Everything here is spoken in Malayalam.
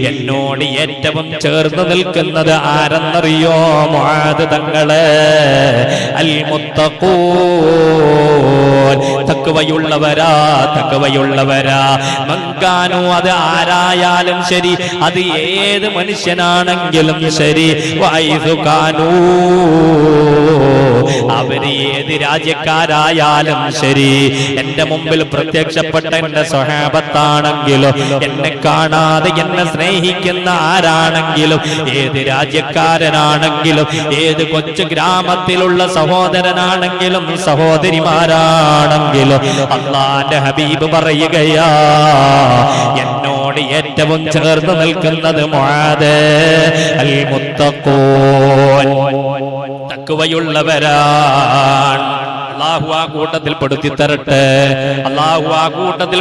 എന്നോട് ഏറ്റവും ചേർന്ന് നിൽക്കുന്നത് ആരെന്നറിയോ? മുആദ് തങ്ങളെ. അൽ മുത്തഖൂൻ, തഖ്വയുള്ളവരാ, തഖ്വയുള്ളവരാ. മങ്കാനു, അത് ആരായാലും ശരി, അത് ഏത് മനുഷ്യനാണെങ്കിലും ശരി. വൈസു കാനൂ, അവര് ഏത് രാജ്യക്കാരായാലും ശരി. എന്റെ മുമ്പിൽ പ്രത്യക്ഷപ്പെട്ട എന്റെ സ്വഹാബത്താണെങ്കിലും, എന്നെ കാണാതെ എന്നെ സ്നേഹിക്കുന്ന ആരാണെങ്കിലും, ഏത് രാജ്യക്കാരനാണെങ്കിലും, ഏത് കൊച്ചു ഗ്രാമത്തിലുള്ള സഹോദരനാണെങ്കിലും സഹോദരിമാരാണെങ്കിലും, അല്ലാഹുവിന്റെ ഹബീബ് പറയുകയാ, എന്നോട് ഏറ്റവും ചേർന്ന് നിൽക്കുന്നത് മുആദ് അൽ മുത്തഖൂൻ, തഖ്വയുള്ളവരാണ്. അല്ലാഹു ആ കൂട്ടത്തിൽ പെടുത്തി തരട്ടെ. അല്ലാഹു ആ കൂട്ടത്തിൽ